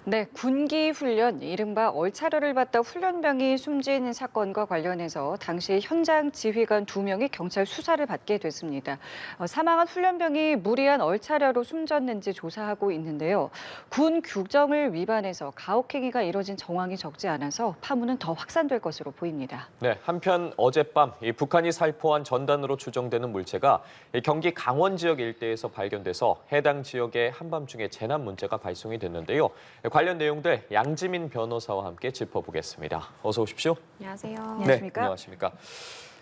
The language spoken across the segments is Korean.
네, 군기 훈련, 이른바 얼차려를 받다 훈련병이 숨진 사건과 관련해서 당시 현장 지휘관 2명이 경찰 수사를 받게 됐습니다. 사망한 훈련병이 무리한 얼차려로 숨졌는지 조사하고 있는데요. 군 규정을 위반해서 가혹행위가 이뤄진 정황이 적지 않아서 파문은 더 확산될 것으로 보입니다. 네, 한편 어젯밤 북한이 살포한 전단으로 추정되는 물체가 경기 강원 지역 일대에서 발견돼서 해당 지역에 한밤중에 재난 문자가 발송이 됐는데요. 관련 내용들 양지민 변호사와 함께 짚어보겠습니다. 어서 오십시오. 안녕하세요. 안녕하십니까? 네, 안녕하십니까.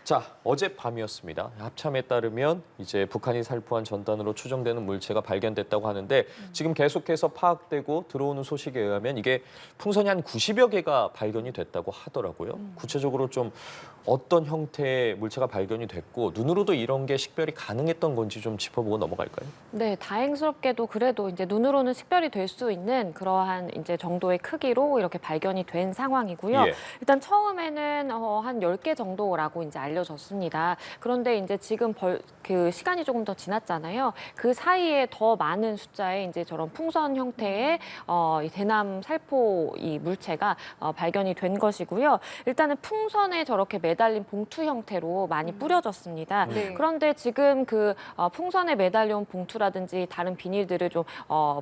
자, 어젯밤이었습니다. 합참에 따르면 이제 북한이 살포한 전단으로 추정되는 물체가 발견됐다고 하는데 지금 계속해서 파악되고 들어오는 소식에 의하면 이게 풍선이 한 90여 개가 발견이 됐다고 하더라고요. 구체적으로 좀 어떤 형태의 물체가 발견이 됐고 눈으로도 이런 게 식별이 가능했던 건지 좀 짚어보고 넘어갈까요? 네, 다행스럽게도 그래도 이제 눈으로는 식별이 될 수 있는 그러한 이제 정도의 크기로 이렇게 발견이 된 상황이고요. 예. 일단 처음에는 한 10개 정도라고 이제 알려졌습니다. 그런데 이제 지금 그 시간이 조금 더 지났잖아요. 그 사이에 더 많은 숫자의 이제 저런 풍선 형태의 이 대남 살포 이 물체가 발견이 된 것이고요. 일단은 풍선에 저렇게 매달린 봉투 형태로 많이 뿌려졌습니다. 네. 그런데 지금 그 풍선에 매달려온 봉투라든지 다른 비닐들을 좀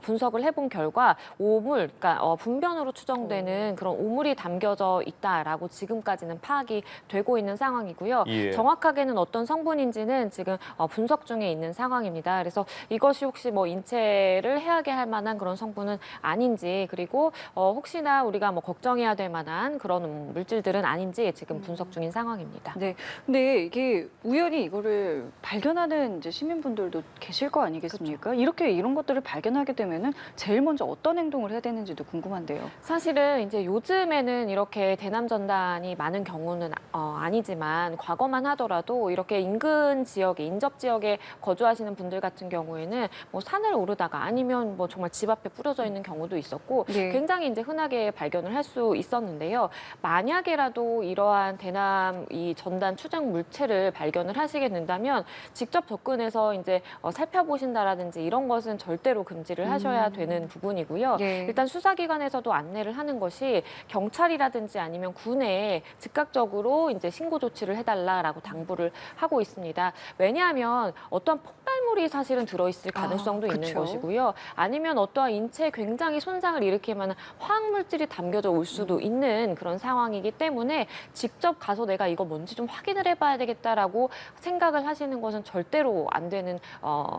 분석을 해본 결과 오물, 그러니까 분변으로 추정되는 그런 오물이 담겨져 있다라고 지금까지는 파악이 되고 있는 상황이고요. 예. 정확하게는 어떤 성분인지는 지금 분석 중에 있는 상황입니다. 그래서 이것이 혹시 뭐 인체를 해하게 할 만한 그런 성분은 아닌지, 그리고 혹시나 우리가 뭐 걱정해야 될 만한 그런 물질들은 아닌지 지금 분석 중인 상황입니다. 네, 근데 이게 우연히 이거를 발견하는 이제 시민분들도 계실 거 아니겠습니까? 이렇게 이런 것들을 발견하게 되면은 제일 먼저 어떤 행동을 해야 되는지도 궁금한데요. 사실은 이제 요즘에는 이렇게 대남 전단이 많은 경우는 아니지만 과거만 하더라도 이렇게 인근 지역에 인접 지역에 거주하시는 분들 같은 경우에는 뭐 산을 오르다가 아니면 뭐 정말 집 앞에 뿌려져 있는 경우도 있었고 네. 굉장히 이제 흔하게 발견을 할 수 있었는데요. 만약에라도 이러한 대남 이 전단 추정 물체를 발견을 하시게 된다면 직접 접근해서 이제 살펴보신다라든지 이런 것은 절대로 금지를 하셔야 되는 부분이고요. 예. 일단 수사기관에서도 안내를 하는 것이 경찰이라든지 아니면 군에 즉각적으로 이제 신고 조치를 해달라라고 당부를 하고 있습니다. 왜냐하면 어떠한 폭발물이 사실은 들어있을 가능성도 있는 그쵸. 것이고요. 아니면 어떠한 인체에 굉장히 손상을 일으킬 만한 화학물질이 담겨져 올 수도 있는 그런 상황이기 때문에 직접 가서 내가 이거 뭔지 좀 확인을 해봐야 되겠다라고 생각을 하시는 것은 절대로 안 되는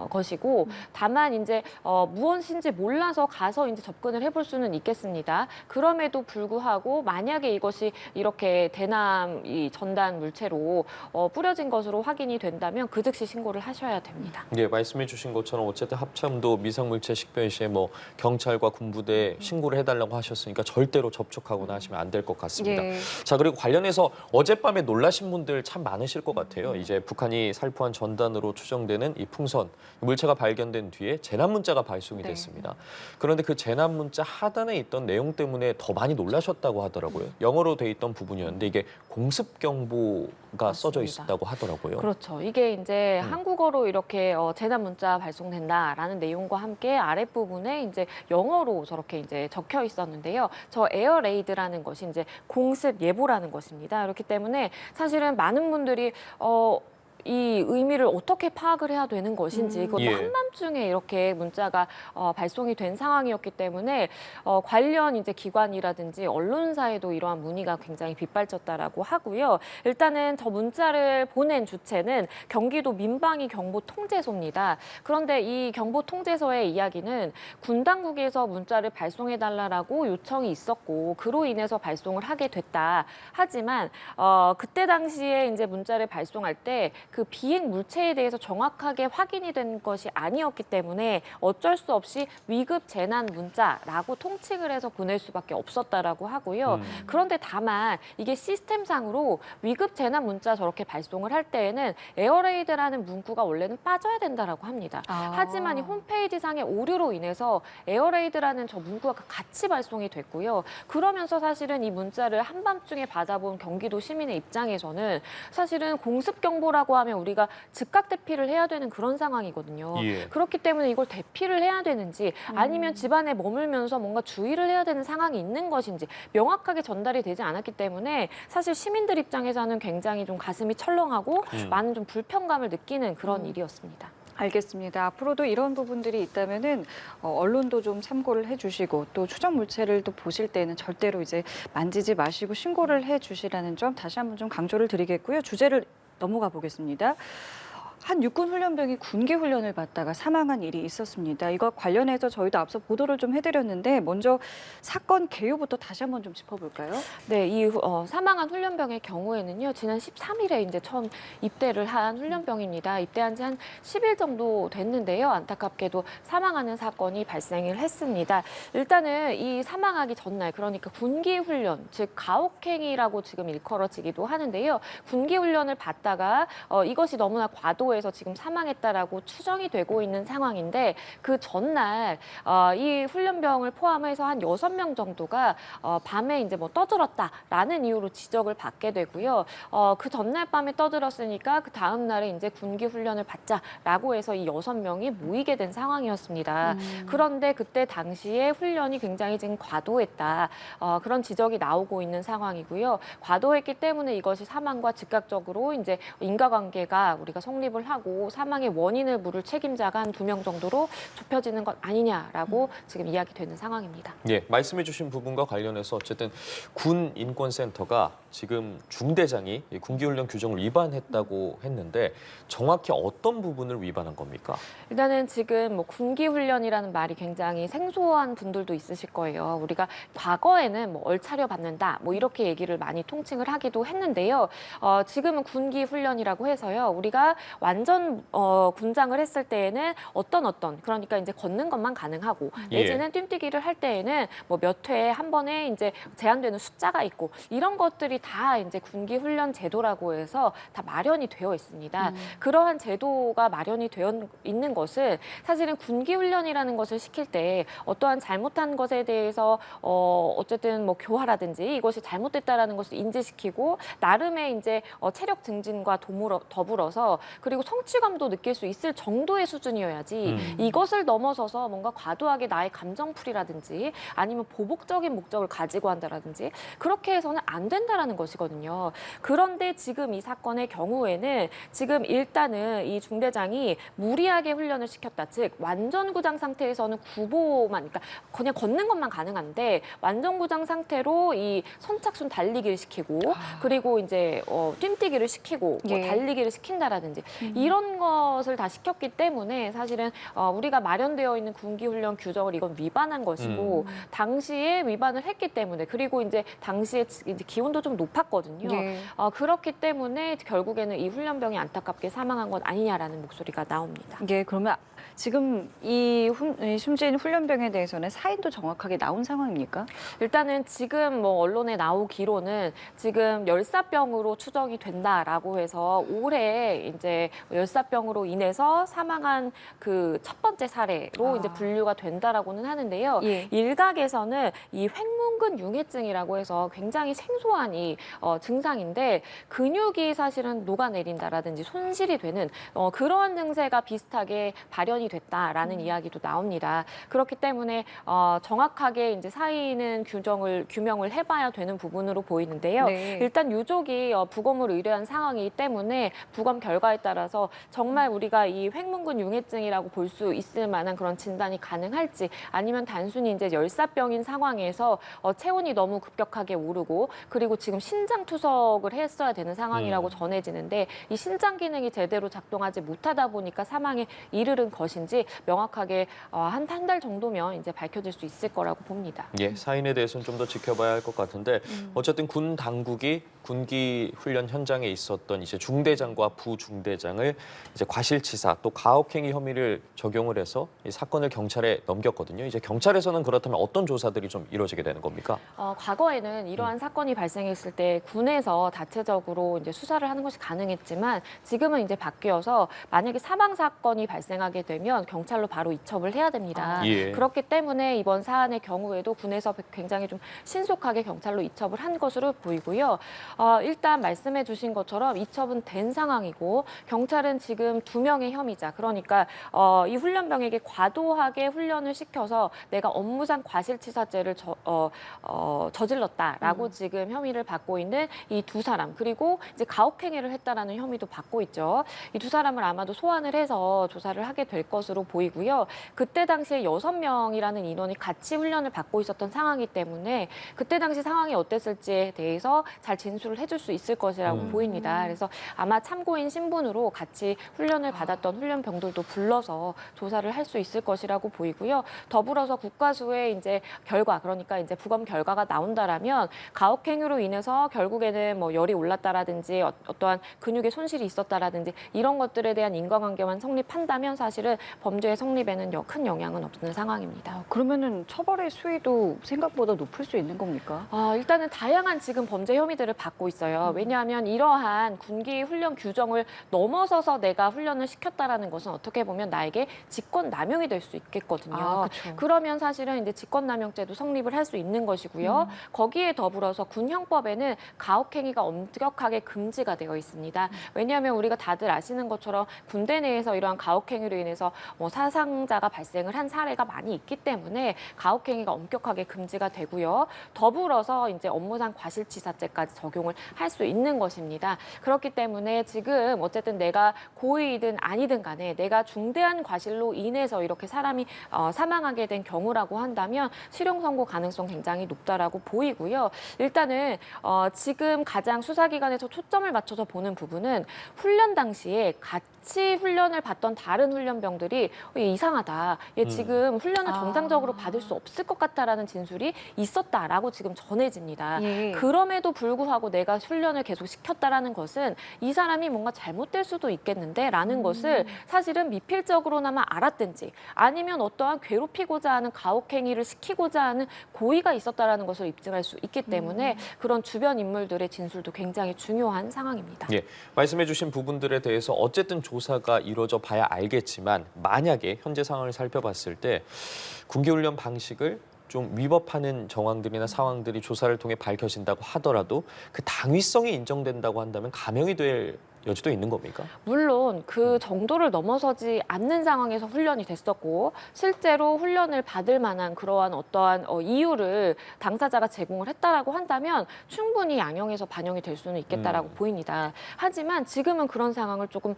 것이고, 다만 이제 무엇인지 몰라서 가서 이제 접근을 해볼 수는 있겠습니다. 그럼에도 불구하고 만약에 이것이 이렇게 대남 이 전단 물체로 뿌려진 것으로 확인이 된다면 그 즉시 신고를 하셔야 됩니다. 예, 말씀해 주신 것처럼 어쨌든 합참도 미상물체 식별 시에 뭐 경찰과 군부대에 신고를 해달라고 하셨으니까 절대로 접촉하거나 하시면 안 될 것 같습니다. 예. 자, 그리고 관련해서 어젯밤에 놀라신 분들 참 많으실 것 같아요. 이제 북한이 살포한 전단으로 추정되는 이 풍선, 물체가 발견된 뒤에 재난 문자가 발송이 네. 됐습니다. 그런데 그 재난 문자 하단에 있던 내용 때문에 더 많이 놀라셨다고 하더라고요. 영어로 돼 있던 부분이었는데 이게 공습 경보가 써져 맞습니다. 있었다고 하더라고요. 그렇죠. 이게 이제 한국어로 이렇게 재난 문자 발송된다라는 내용과 함께 아랫부분에 이제 영어로 저렇게 이제 적혀 있었는데요. 저 에어레이드라는 것이 이제 공습 예보라는 것입니다. 그렇기 때문에 사실은 많은 분들이 이 의미를 어떻게 파악을 해야 되는 것인지, 그것도 예. 한밤중에 이렇게 문자가 발송이 된 상황이었기 때문에 관련 이제 기관이라든지 언론사에도 이러한 문의가 굉장히 빗발쳤다라고 하고요. 일단은 저 문자를 보낸 주체는 경기도 민방위 경보통제소입니다. 그런데 이 경보통제소의 이야기는 군 당국에서 문자를 발송해달라고 요청이 있었고 그로 인해서 발송을 하게 됐다. 하지만 그때 당시에 이제 문자를 발송할 때 그 비행 물체에 대해서 정확하게 확인이 된 것이 아니었기 때문에 어쩔 수 없이 위급 재난 문자라고 통칭을 해서 보낼 수밖에 없었다라고 하고요. 그런데 다만 이게 시스템상으로 위급 재난 문자 저렇게 발송을 할 때에는 에어레이드라는 문구가 원래는 빠져야 된다라고 합니다. 하지만 이 홈페이지상의 오류로 인해서 에어레이드라는 저 문구가 같이 발송이 됐고요. 그러면서 사실은 이 문자를 한밤중에 받아본 경기도 시민의 입장에서는 사실은 공습 경보라고 하면 하면 우리가 즉각 대피를 해야 되는 그런 상황이거든요. 예. 그렇기 때문에 이걸 대피를 해야 되는지 아니면 집안에 머물면서 뭔가 주의를 해야 되는 상황이 있는 것인지 명확하게 전달이 되지 않았기 때문에 사실 시민들 입장에서는 굉장히 좀 가슴이 철렁하고 많은 좀 불편감을 느끼는 그런 일이었습니다. 알겠습니다. 앞으로도 이런 부분들이 있다면은 언론도 좀 참고를 해주시고 또 추정 물체를 또 보실 때는 절대로 이제 만지지 마시고 신고를 해주시라는 점 다시 한번 좀 강조를 드리겠고요. 주제를 넘어가 보겠습니다. 한 육군 훈련병이 군기 훈련을 받다가 사망한 일이 있었습니다. 이거 관련해서 저희도 앞서 보도를 좀 해드렸는데 먼저 사건 개요부터 다시 한번 좀 짚어볼까요? 네, 이 사망한 훈련병의 경우에는요, 지난 13일에 이제 처음 입대를 한 훈련병입니다. 입대한 지 한 10일 정도 됐는데요. 안타깝게도 사망하는 사건이 발생을 했습니다. 일단은 이 사망하기 전날, 그러니까 군기 훈련, 즉 가혹행위라고 지금 일컬어지기도 하는데요. 군기 훈련을 받다가 이것이 너무나 과도해서 지금 사망했다라고 추정이 되고 있는 상황인데 그 전날 이 훈련병을 포함해서 한 6명 정도가 밤에 이제 뭐 떠들었다라는 이유로 지적을 받게 되고요. 그 전날 밤에 떠들었으니까 그 다음 날에 이제 군기 훈련을 받자라고 해서 이 6명이 모이게 된 상황이었습니다. 그런데 그때 당시에 훈련이 굉장히 지금 과도했다. 그런 지적이 나오고 있는 상황이고요. 과도했기 때문에 이것이 사망과 즉각적으로 이제 인과관계가 우리가 성립을 하고 사망의 원인을 물을 책임자가 한 2명 정도로 좁혀지는 것 아니냐라고 지금 이야기되는 상황입니다. 예, 말씀해주신 부분과 관련해서 어쨌든 군 인권센터가 지금 중대장이 이 군기훈련 규정을 위반했다고 했는데 정확히 어떤 부분을 위반한 겁니까? 일단은 지금 뭐 군기훈련이라는 말이 굉장히 생소한 분들도 있으실 거예요. 우리가 과거에는 뭐 얼차려 받는다 뭐 이렇게 얘기를 많이 통칭을 하기도 했는데요. 지금은 군기훈련이라고 해서요. 우리가 완전 군장을 했을 때에는 어떤 그러니까 이제 걷는 것만 가능하고 내지는 뛰뛰기를 할 때에는 뭐 몇 회에 한 번에 이제 제한되는 숫자가 있고 이런 것들이 다 이제 군기 훈련 제도라고 해서 다 마련이 되어 있습니다. 그러한 제도가 마련이 되어 있는 것은 사실은 군기 훈련이라는 것을 시킬 때 어떠한 잘못한 것에 대해서 어쨌든 뭐 교화라든지 이것이 잘못됐다라는 것을 인지시키고 나름의 이제 체력 증진과 더불어서 그리고 성취감도 느낄 수 있을 정도의 수준이어야지 이것을 넘어서서 뭔가 과도하게 나의 감정풀이라든지 아니면 보복적인 목적을 가지고 한다라든지 그렇게 해서는 안 된다라는 것이거든요. 그런데 지금 이 사건의 경우에는 지금 일단은 이 중대장이 무리하게 훈련을 시켰다. 즉 완전 구장 상태에서는 구보만 그러니까 그냥 걷는 것만 가능한데 완전 구장 상태로 이 선착순 달리기를 시키고 그리고 이제 뛰뛰기를 시키고 뭐 달리기를 시킨다라든지 이런 것을 다 시켰기 때문에 사실은 우리가 마련되어 있는 군기훈련 규정을 이건 위반한 것이고 당시에 위반을 했기 때문에 그리고 이제 당시에 이제 기온도 좀 높았거든요. 그렇기 때문에 결국에는 이 훈련병이 안타깝게 사망한 것 아니냐라는 목소리가 나옵니다. 예, 그러면 지금 이 숨진 훈련병에 대해서는 사인도 정확하게 나온 상황입니까? 일단은 지금 뭐 언론에 나오기로는 지금 열사병으로 추정이 된다라고 해서 올해 이제 열사병으로 인해서 사망한 그 첫 번째 사례로 이제 분류가 된다라고는 하는데요. 일각에서는 이 횡문근 융해증이라고 해서 굉장히 생소한 이 증상인데 근육이 사실은 녹아내린다라든지 손실이 되는 그러한 증세가 비슷하게 발현이 됐다라는 이야기도 나옵니다. 그렇기 때문에 정확하게 이제 사인은 규명을 해봐야 되는 부분으로 보이는데요. 일단 유족이 부검을 의뢰한 상황이기 때문에 부검 결과에 따라서 정말 우리가 이 횡문근 융해증이라고 볼 수 있을 만한 그런 진단이 가능할지 아니면 단순히 이제 열사병인 상황에서 체온이 너무 급격하게 오르고 그리고 지금 신장 투석을 했어야 되는 상황이라고 전해지는데 이 신장 기능이 제대로 작동하지 못하다 보니까 사망에 이르는 것인지 명확하게 한 달 정도면 이제 밝혀질 수 있을 거라고 봅니다. 예, 사인에 대해서는 좀 더 지켜봐야 할 것 같은데 어쨌든 군 당국이 군기 훈련 현장에 있었던 이제 중대장과 부중대장을 이제 과실치사 또 가혹행위 혐의를 적용을 해서 이 사건을 경찰에 넘겼거든요. 이제 경찰에서는 그렇다면 어떤 조사들이 좀 이루어지게 되는 겁니까? 과거에는 이러한 사건이 발생했을 때 군에서 자체적으로 이제 수사를 하는 것이 가능했지만 지금은 이제 바뀌어서 만약에 사망 사건이 발생하게 되면 경찰로 바로 이첩을 해야 됩니다. 예. 그렇기 때문에 이번 사안의 경우에도 군에서 굉장히 좀 신속하게 경찰로 이첩을 한 것으로 보이고요. 일단 말씀해 주신 것처럼 이첩은 된 상황이고 경찰은 지금 2명의 혐의자, 그러니까 이 훈련병에게 과도하게 훈련을 시켜서 내가 업무상 과실치사죄를 저질렀다라고 지금 혐의를 받고 있는 이 2사람, 그리고 이제 가혹행위를 했다라는 혐의도 받고 있죠. 이 2사람을 아마도 소환을 해서 조사를 하게 될 것으로 보이고요. 그때 당시에 6명이라는 인원이 같이 훈련을 받고 있었던 상황이기 때문에 그때 당시 상황이 어땠을지에 대해서 잘 진술을 해줄 수 있을 것이라고 보입니다. 그래서 아마 참고인 신분으로 같이 훈련을 받았던 훈련병들도 불러서 조사를 할 수 있을 것이라고 보이고요. 더불어서 국가수의 이제 결과, 그러니까 이제 부검 결과가 나온다라면 가혹행위로 인해서 결국에는 뭐 열이 올랐다라든지 어떠한 근육의 손실이 있었다라든지 이런 것들에 대한 인과관계만 성립한다면 사실은 범죄의 성립에는 큰 영향은 없는 상황입니다. 그러면은 처벌의 수위도 생각보다 높을 수 있는 겁니까? 일단은 다양한 지금 범죄 혐의들을 받고 있어요. 왜냐하면 이러한 군기 훈련 규정을 넘어서서 내가 훈련을 시켰다라는 것은 어떻게 보면 나에게 직권남용이 될 수 있겠거든요. 그렇죠. 그러면 사실은 이제 직권남용죄도 성립을 할 수 있는 것이고요. 거기에 더불어서 군형법에는 가혹행위가 엄격하게 금지가 되어 있습니다. 왜냐하면 우리가 다들 아시는 것처럼 군대 내에서 이러한 가혹행위로 인해서 뭐 사상자가 발생을 한 사례가 많이 있기 때문에 가혹행위가 엄격하게 금지가 되고요. 더불어서 이제 업무상 과실치사죄까지 적용을 할 수 있는 것입니다. 그렇기 때문에 지금 어쨌든 내가 고의이든 아니든 간에 내가 중대한 과실로 인해서 이렇게 사람이 사망하게 된 경우라고 한다면 실형 선고 가능성 굉장히 높다라고 보이고요. 일단은 지금 가장 수사기관에서 초점을 맞춰서 보는 부분은 훈련 당시에 같이 훈련을 받던 다른 훈련병들이 이상하다. 얘 지금 훈련을 정상적으로 받을 수 없을 것 같다라는 진술이 있었다라고 지금 전해집니다. 예. 그럼에도 불구하고 내가 훈련을 계속 시켰다라는 것은 이 사람이 뭔가 잘못될 수도 있겠는데라는 것을 사실은 미필적으로나마 알았든지 아니면 어떠한 괴롭히고자 하는 가혹행위를 시키고자 하는 고의가 있었다라는 것을 입증할 수 있기 때문에 그런 주변 인물들의 진술도 굉장히 중요한 상황입니다. 예, 말씀해주신 부분들에 대해서 어쨌든 조사가 이루어져 봐야 알겠지만 만약에 현재 상황을 살펴봤을 때 군기훈련 방식을 좀 위법하는 정황들이나 상황들이 조사를 통해 밝혀진다고 하더라도 그 당위성이 인정된다고 한다면 감형이 될 여지도 있는 겁니까? 물론 그 정도를 넘어서지 않는 상황에서 훈련이 됐었고 실제로 훈련을 받을 만한 그러한 어떠한 이유를 당사자가 제공을 했다라고 한다면 충분히 양형에서 반영이 될 수는 있겠다라고 보입니다. 하지만 지금은 그런 상황을 조금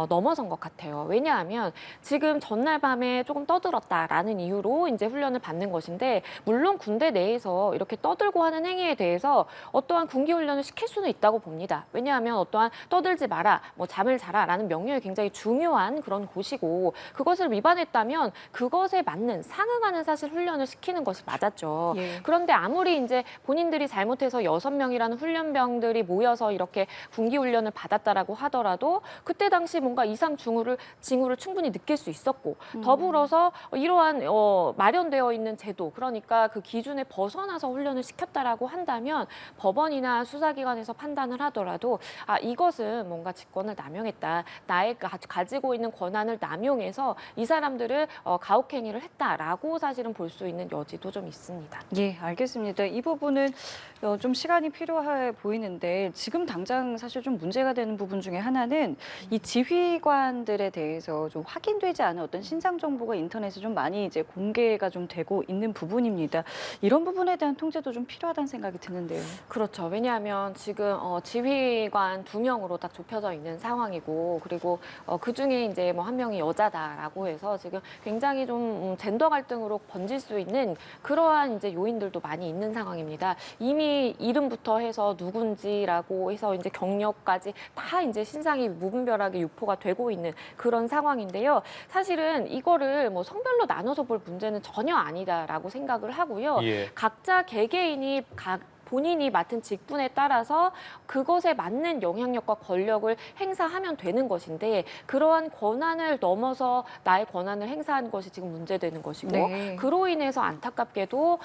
넘어선 것 같아요. 왜냐하면 지금 전날 밤에 조금 떠들었다라는 이유로 이제 훈련을 받는 것인데 물론 군대 내에서 이렇게 떠들고 하는 행위에 대해서 어떠한 군기 훈련을 시킬 수는 있다고 봅니다. 왜냐하면 어떠한 떠들지 마라, 뭐 잠을 자라라는 명령이 굉장히 중요한 그런 곳이고 그것을 위반했다면 그것에 맞는 상응하는 사실 훈련을 시키는 것이 맞았죠. 예. 그런데 아무리 이제 본인들이 잘못해서 6명이라는 훈련병들이 모여서 이렇게 군기 훈련을 받았다라고 하더라도 그때 당시 뭔가 이상 징후를 충분히 느낄 수 있었고 더불어서 이러한 마련되어 있는 제도, 그러니까 그 기준에 벗어나서 훈련을 시켰다라고 한다면 법원이나 수사기관에서 판단을 하더라도 이것은 뭔가 직권을 남용했다. 나의 가지고 있는 권한을 남용해서 이 사람들을 가혹행위를 했다라고 사실은 볼 수 있는 여지도 좀 있습니다. 예, 알겠습니다. 이 부분은 좀 시간이 필요해 보이는데 지금 당장 사실 좀 문제가 되는 부분 중에 하나는 이 지휘관들에 대해서 좀 확인되지 않은 어떤 신상 정보가 인터넷에 좀 많이 이제 공개가 좀 되고 있는 부분입니다. 이런 부분에 대한 통제도 좀 필요하다는 생각이 드는데요. 그렇죠. 왜냐하면 지금 지휘관 2명으로 딱 좁혀져 있는 상황이고 그리고 그중에 이제 뭐 한 명이 여자다라고 해서 지금 굉장히 좀 젠더 갈등으로 번질 수 있는 그러한 이제 요인들도 많이 있는 상황입니다. 이미 이름부터 해서 누군지라고 해서 이제 경력까지 다 이제 신상이 무분별하게 유포가 되고 있는 그런 상황인데요. 사실은 이거를 뭐 성별로 나눠서 볼 문제는 전혀 아니다라고 생각을 하고요. 예. 각자 개개인이 본인이 맡은 직분에 따라서 그것에 맞는 영향력과 권력을 행사하면 되는 것인데 그러한 권한을 넘어서 나의 권한을 행사한 것이 지금 문제되는 것이고 네. 그로 인해서 안타깝게도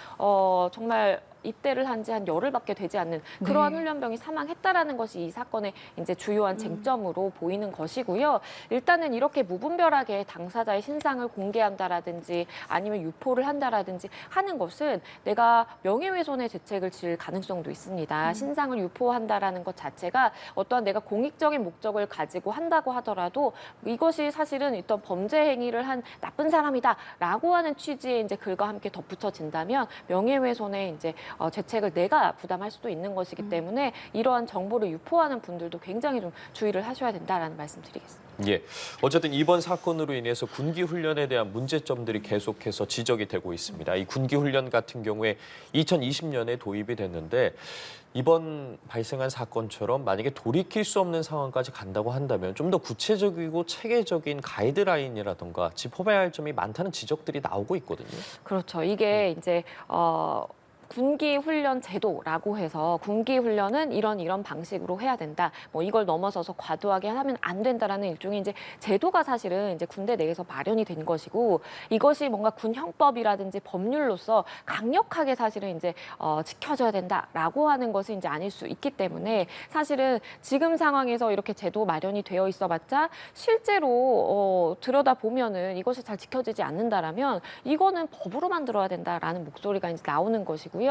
정말 입대를 한 지 한 열흘밖에 되지 않는 그러한 네. 훈련병이 사망했다라는 것이 이 사건의 이제 주요한 쟁점으로 보이는 것이고요. 일단은 이렇게 무분별하게 당사자의 신상을 공개한다라든지 아니면 유포를 한다라든지 하는 것은 내가 명예훼손의 죄책을 질 가능성도 있습니다. 신상을 유포한다라는 것 자체가 어떠한 내가 공익적인 목적을 가지고 한다고 하더라도 이것이 사실은 어떤 범죄 행위를 한 나쁜 사람이다라고 하는 취지의 이제 글과 함께 덧붙여진다면 명예훼손의 이제 죄책을 내가 부담할 수도 있는 것이기 때문에 이러한 정보를 유포하는 분들도 굉장히 좀 주의를 하셔야 된다라는 말씀드리겠습니다. 예. 어쨌든 이번 사건으로 인해서 군기 훈련에 대한 문제점들이 계속해서 지적이 되고 있습니다. 이 군기 훈련 같은 경우에 2020년에 도입이 됐는데 이번 발생한 사건처럼 만약에 돌이킬 수 없는 상황까지 간다고 한다면 좀 더 구체적이고 체계적인 가이드라인이라던가 짚어봐야 할 점이 많다는 지적들이 나오고 있거든요. 그렇죠. 이게 이제 군기 훈련 제도라고 해서 군기 훈련은 이런 방식으로 해야 된다. 뭐 이걸 넘어서서 과도하게 하면 안 된다라는 일종의 이제 제도가 사실은 이제 군대 내에서 마련이 된 것이고 이것이 뭔가 군형법이라든지 법률로서 강력하게 사실은 이제 지켜져야 된다라고 하는 것은 이제 아닐 수 있기 때문에 사실은 지금 상황에서 이렇게 제도 마련이 되어 있어봤자 실제로 들여다 보면은 이것이 잘 지켜지지 않는다라면 이거는 법으로 만들어야 된다라는 목소리가 이제 나오는 것이고요.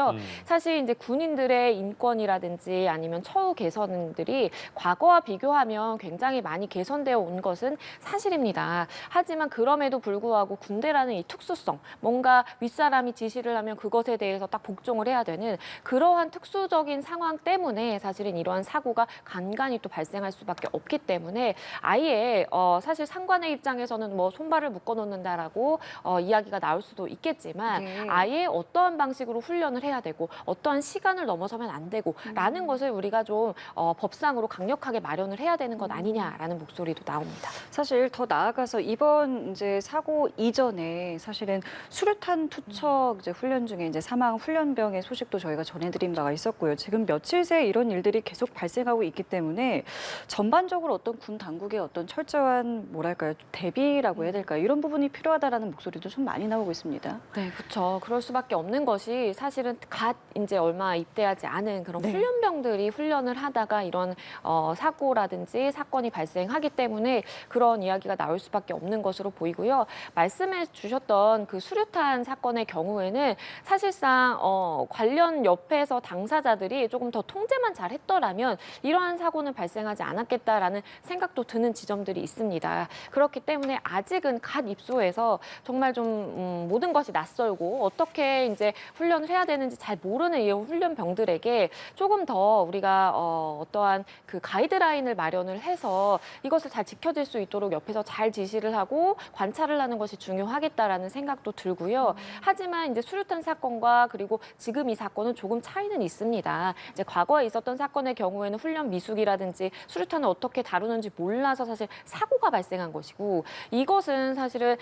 사실 이제 군인들의 인권이라든지 아니면 처우 개선들이 과거와 비교하면 굉장히 많이 개선되어 온 것은 사실입니다. 하지만 그럼에도 불구하고 군대라는 이 특수성, 뭔가 윗사람이 지시를 하면 그것에 대해서 딱 복종을 해야 되는 그러한 특수적인 상황 때문에 사실은 이러한 사고가 간간히 또 발생할 수밖에 없기 때문에 아예 사실 상관의 입장에서는 뭐 손발을 묶어놓는다라고 이야기가 나올 수도 있겠지만 네. 아예 어떠한 방식으로 훈련을 해야 되고 어떠한 시간을 넘어서면 안 되고라는 것을 우리가 좀 법상으로 강력하게 마련을 해야 되는 것 아니냐라는 목소리도 나옵니다. 사실 더 나아가서 이번 이제 사고 이전에 사실은 수류탄 투척 이제 훈련 중에 이제 사망 훈련병의 소식도 저희가 전해드린 바가 있었고요. 지금 며칠 새 이런 일들이 계속 발생하고 있기 때문에 전반적으로 어떤 군 당국의 어떤 철저한 뭐랄까요 대비라고 해야 될까요? 이런 부분이 필요하다라는 목소리도 좀 많이 나오고 있습니다. 네, 그렇죠. 그럴 수밖에 없는 것이 사실은 갓 이제 얼마 입대하지 않은 그런 네. 훈련병들이 훈련을 하다가 이런 사고라든지 사건이 발생하기 때문에 그런 이야기가 나올 수밖에 없는 것으로 보이고요. 말씀해 주셨던 그 수류탄 사건의 경우에는 사실상 관련 옆에서 당사자들이 조금 더 통제만 잘 했더라면 이러한 사고는 발생하지 않았겠다라는 생각도 드는 지점들이 있습니다. 그렇기 때문에 아직은 갓 입소해서 정말 좀 모든 것이 낯설고 어떻게 이제 훈련을 해야 되는지 잘 모르는 이 훈련병들에게 조금 더 우리가 어떠한 그 가이드라인을 마련을 해서 이것을 잘 지켜질 수 있도록 옆에서 잘 지시를 하고 관찰을 하는 것이 중요하겠다라는 생각도 들고요. 하지만 이제 수류탄 사건과 그리고 지금 이 사건은 조금 차이는 있습니다. 이제 과거에 있었던 사건의 경우에는 훈련 미숙이라든지 수류탄을 어떻게 다루는지 몰라서 사실 사고가 발생한 것이고 이것은 사실은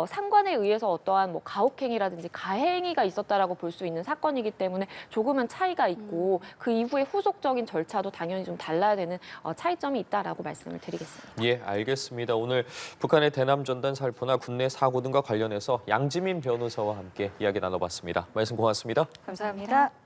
상관에 의해서 어떠한 뭐 가혹행위라든지 가해행위가 있었다라고 볼 수 있는 사건이기 때문에 조금은 차이가 있고 그 이후에 후속적인 절차도 당연히 좀 달라야 되는 차이점이 있다라고 말씀을 드리겠습니다. 예, 알겠습니다. 오늘 북한의 대남 전단 살포나 국내 사고 등과 관련해서 양지민 변호사와 함께 이야기 나눠봤습니다. 말씀 고맙습니다. 감사합니다.